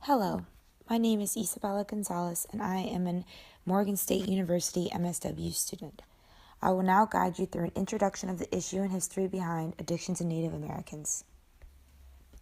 Hello, my name is Isabella Gonzalez, and I am a Morgan State University MSW student. I will now guide you through an introduction of the issue and history behind addiction to Native Americans.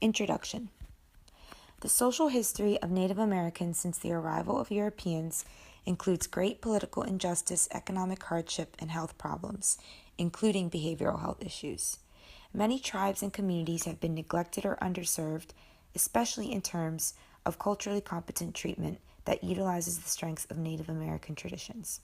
Introduction. The social history of Native Americans since the arrival of Europeans includes great political injustice, economic hardship, and health problems, including behavioral health issues. Many tribes and communities have been neglected or underserved, especially in terms of culturally competent treatment that utilizes the strengths of Native American traditions.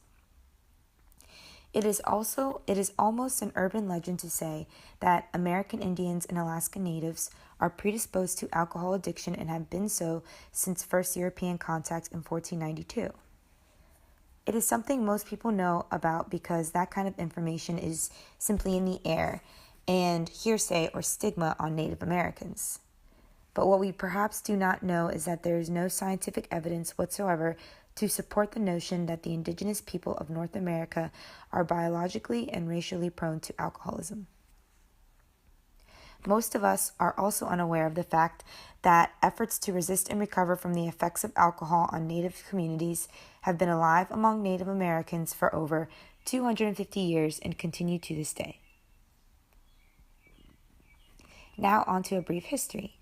It is almost an urban legend to say that American Indians and Alaska Natives are predisposed to alcohol addiction and have been so since first European contact in 1492. It is something most people know about because that kind of information is simply in the air and hearsay or stigma on Native Americans. But what we perhaps do not know is that there is no scientific evidence whatsoever to support the notion that the indigenous people of North America are biologically and racially prone to alcoholism. Most of us are also unaware of the fact that efforts to resist and recover from the effects of alcohol on Native communities have been alive among Native Americans for over 250 years and continue to this day. Now on to a brief history.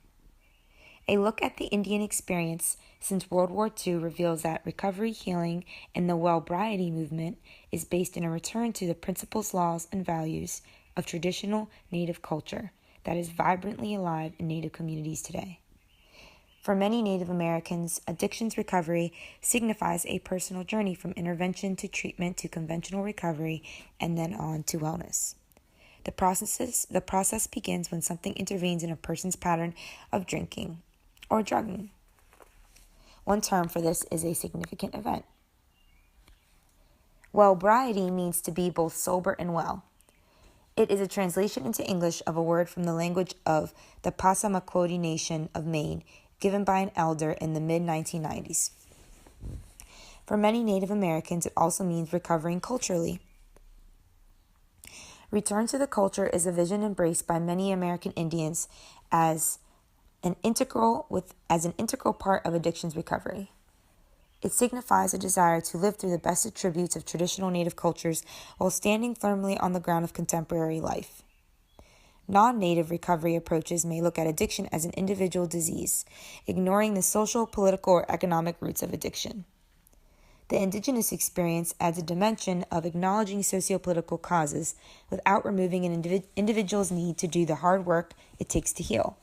A look at the Indian experience since World War II reveals that recovery, healing, and the Wellbriety movement is based in a return to the principles, laws, and values of traditional Native culture that is vibrantly alive in Native communities today. For many Native Americans, addictions recovery signifies a personal journey from intervention to treatment to conventional recovery and then on to wellness. The process begins when something intervenes in a person's pattern of drinking or drugging. One term for this is a significant event. Wellbriety means to be both sober and well. It is a translation into English of a word from the language of the Passamaquoddy Nation of Maine, given by an elder in the mid-1990s. For many Native Americans, it also means recovering culturally. Return to the culture is a vision embraced by many American Indians as an integral part of addictions recovery. It signifies a desire to live through the best attributes of traditional Native cultures while standing firmly on the ground of contemporary life. Non-Native recovery approaches may look at addiction as an individual disease, ignoring the social, political, or economic roots of addiction. The indigenous experience adds a dimension of acknowledging socio-political causes without removing an individual's need to do the hard work it takes to heal.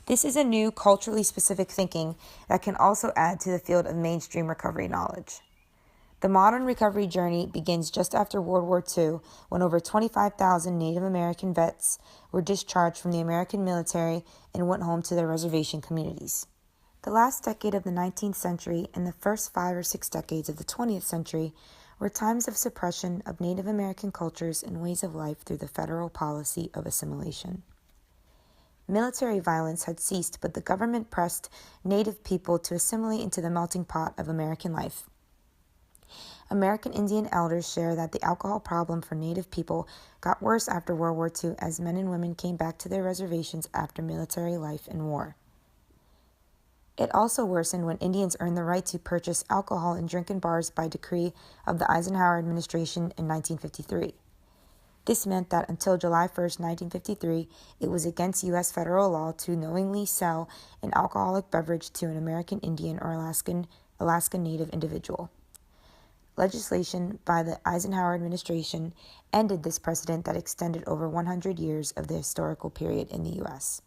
This is a new, culturally specific thinking that can also add to the field of mainstream recovery knowledge. The modern recovery journey begins just after World War II, when over 25,000 Native American vets were discharged from the American military and went home to their reservation communities. The last decade of the 19th century and the first 5 or 6 decades of the 20th century were times of suppression of Native American cultures and ways of life through the federal policy of assimilation. Military violence had ceased, but the government pressed Native people to assimilate into the melting pot of American life. American Indian elders share that the alcohol problem for Native people got worse after World War II as men and women came back to their reservations after military life and war. It also worsened when Indians earned the right to purchase alcohol and drink in bars by decree of the Eisenhower administration in 1953. This meant that until July 1, 1953, it was against U.S. federal law to knowingly sell an alcoholic beverage to an American Indian or Alaska Native individual. Legislation by the Eisenhower administration ended this precedent that extended over 100 years of the historical period in the U.S.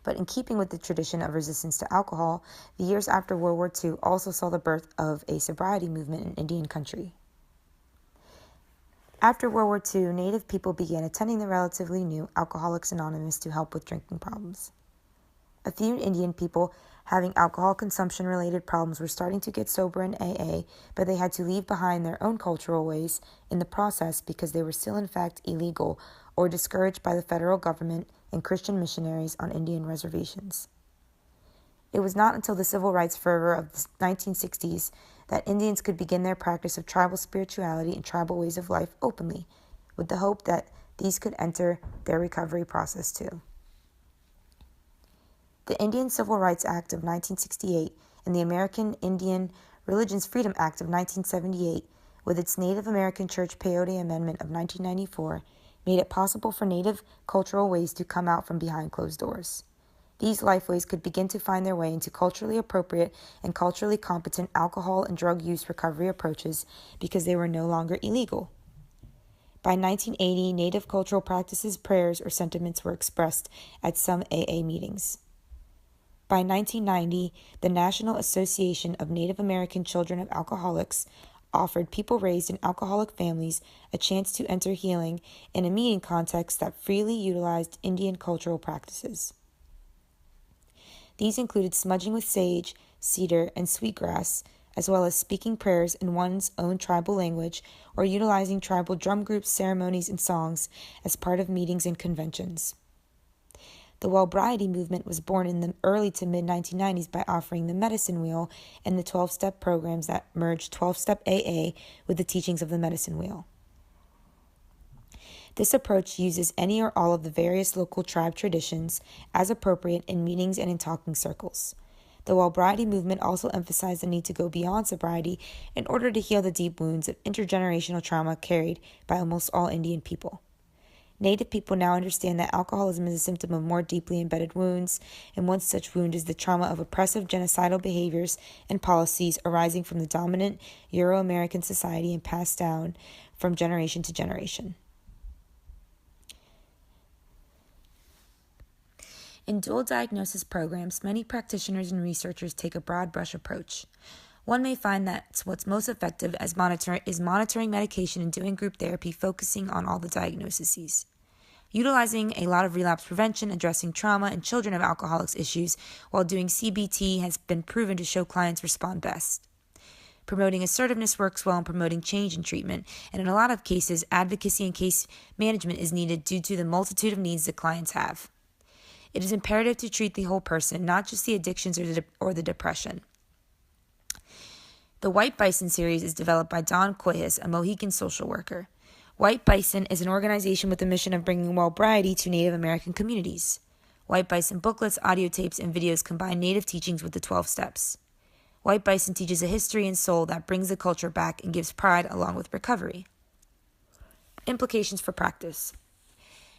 But in keeping with the tradition of resistance to alcohol, the years after World War II also saw the birth of a sobriety movement in Indian country. After World War II, Native people began attending the relatively new Alcoholics Anonymous to help with drinking problems. A few Indian people having alcohol consumption-related problems were starting to get sober in AA, but they had to leave behind their own cultural ways in the process because they were still in fact illegal or discouraged by the federal government and Christian missionaries on Indian reservations. It was not until the civil rights fervor of the 1960s that Indians could begin their practice of tribal spirituality and tribal ways of life openly, with the hope that these could enter their recovery process too. The Indian Civil Rights Act of 1968 and the American Indian Religions Freedom Act of 1978, with its Native American Church Peyote Amendment of 1994, made it possible for Native cultural ways to come out from behind closed doors. These lifeways could begin to find their way into culturally appropriate and culturally competent alcohol and drug use recovery approaches because they were no longer illegal. By 1980, Native cultural practices, prayers, or sentiments were expressed at some AA meetings. By 1990, the National Association of Native American Children of Alcoholics offered people raised in alcoholic families a chance to enter healing in a meeting context that freely utilized Indian cultural practices. These included smudging with sage, cedar, and sweetgrass, as well as speaking prayers in one's own tribal language or utilizing tribal drum groups, ceremonies, and songs as part of meetings and conventions. The Wellbriety movement was born in the early to mid-1990s by offering the medicine wheel and the 12-step programs that merged 12-step AA with the teachings of the medicine wheel. This approach uses any or all of the various local tribe traditions as appropriate in meetings and in talking circles. The Wellbriety movement also emphasized the need to go beyond sobriety in order to heal the deep wounds of intergenerational trauma carried by almost all Indian people. Native people now understand that alcoholism is a symptom of more deeply embedded wounds, and one such wound is the trauma of oppressive genocidal behaviors and policies arising from the dominant Euro-American society and passed down from generation to generation. In dual diagnosis programs, many practitioners and researchers take a broad brush approach. One may find that what's most effective is monitoring medication and doing group therapy focusing on all the diagnoses. Utilizing a lot of relapse prevention, addressing trauma and children of alcoholics issues while doing CBT has been proven to show clients respond best. Promoting assertiveness works well in promoting change in treatment, and in a lot of cases, advocacy and case management is needed due to the multitude of needs that clients have. It is imperative to treat the whole person, not just the addictions or the depression. The White Bison series is developed by Don Coyes, a Mohican social worker. White Bison is an organization with the mission of bringing Wellbriety to Native American communities. White Bison booklets, audio tapes, and videos combine Native teachings with the 12 steps. White Bison teaches a history and soul that brings the culture back and gives pride along with recovery. Implications for practice.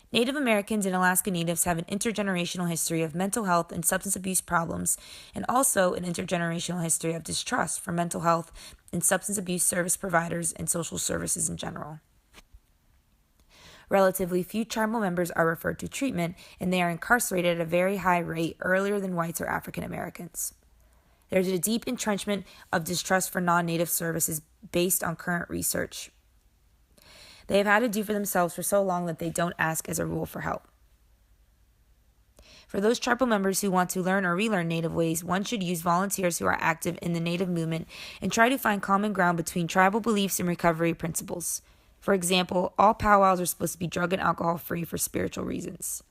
Native Americans and Alaska Natives have an intergenerational history of mental health and substance abuse problems, and also an intergenerational history of distrust for mental health and substance abuse service providers and social services in general. Relatively few tribal members are referred to treatment, and they are incarcerated at a very high rate earlier than whites or African Americans. There is a deep entrenchment of distrust for non-Native services based on current research. They have had to do for themselves for so long that they don't ask as a rule for help. For those tribal members who want to learn or relearn Native ways, one should use volunteers who are active in the Native movement and try to find common ground between tribal beliefs and recovery principles. For example, all powwows are supposed to be drug and alcohol free for spiritual reasons.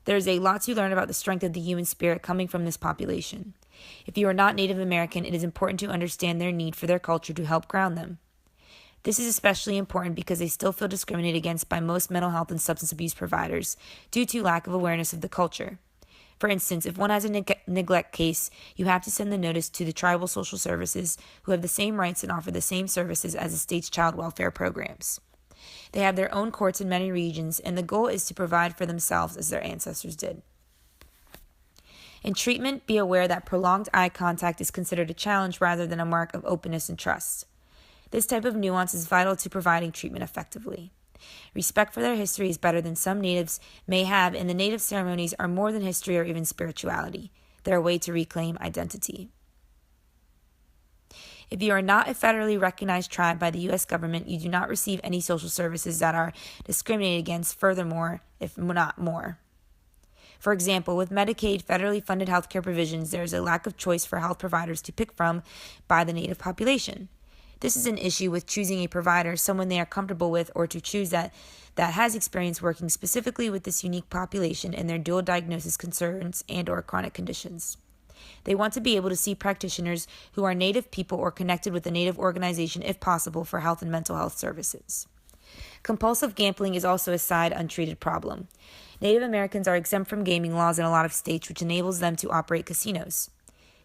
There is a lot to learn about the strength of the human spirit coming from this population. If you are not Native American, it is important to understand their need for their culture to help ground them. This is especially important because they still feel discriminated against by most mental health and substance abuse providers due to lack of awareness of the culture. For instance, if one has a neglect case, you have to send the notice to the tribal social services, who have the same rights and offer the same services as the state's child welfare programs. They have their own courts in many regions, and the goal is to provide for themselves as their ancestors did. In treatment, be aware that prolonged eye contact is considered a challenge rather than a mark of openness and trust. This type of nuance is vital to providing treatment effectively. Respect for their history is better than some natives may have, and the native ceremonies are more than history or even spirituality. They're a way to reclaim identity. If you are not a federally recognized tribe by the U.S. government, you do not receive any social services that are discriminated against, furthermore, if not more. For example, with Medicaid federally funded healthcare provisions, there is a lack of choice for health providers to pick from by the native population. This is an issue with choosing a provider, someone they are comfortable with, or to choose that has experience working specifically with this unique population and their dual diagnosis concerns and or chronic conditions. They want to be able to see practitioners who are Native people or connected with a Native organization if possible for health and mental health services. Compulsive gambling is also a side untreated problem. Native Americans are exempt from gaming laws in a lot of states, which enables them to operate casinos.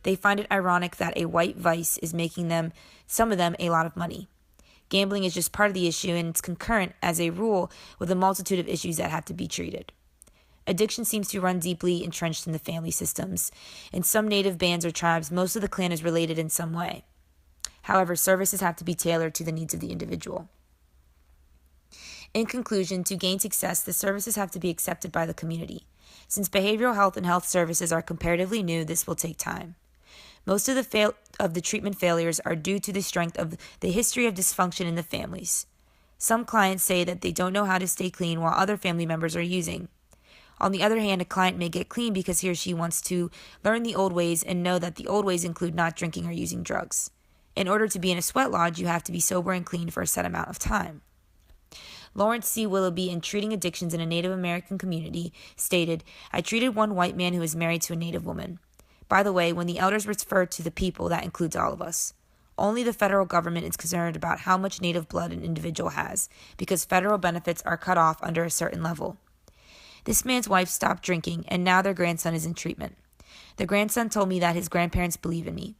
They find it ironic that a white vice is making some of them, a lot of money. Gambling is just part of the issue, and it's concurrent, as a rule, with a multitude of issues that have to be treated. Addiction seems to run deeply entrenched in the family systems. In some native bands or tribes, most of the clan is related in some way. However, services have to be tailored to the needs of the individual. In conclusion, to gain success, the services have to be accepted by the community. Since behavioral health and health services are comparatively new, this will take time. Most of the treatment failures are due to the strength of the history of dysfunction in the families. Some clients say that they don't know how to stay clean while other family members are using. On the other hand, a client may get clean because he or she wants to learn the old ways and know that the old ways include not drinking or using drugs. In order to be in a sweat lodge, you have to be sober and clean for a set amount of time. Lawrence C. Willoughby, in Treating Addictions in a Native American Community, stated, "I treated one white man who was married to a Native woman. By the way, when the elders refer to the people, that includes all of us. Only the federal government is concerned about how much Native blood an individual has, because federal benefits are cut off under a certain level. This man's wife stopped drinking, and now their grandson is in treatment. The grandson told me that his grandparents believe in me.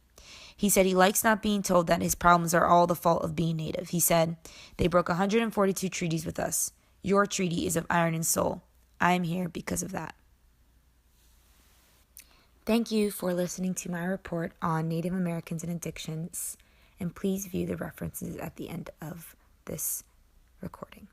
He said he likes not being told that his problems are all the fault of being Native. He said, they broke 142 treaties with us. Your treaty is of iron and soul. I am here because of that." Thank you for listening to my report on Native Americans and addictions, and please view the references at the end of this recording.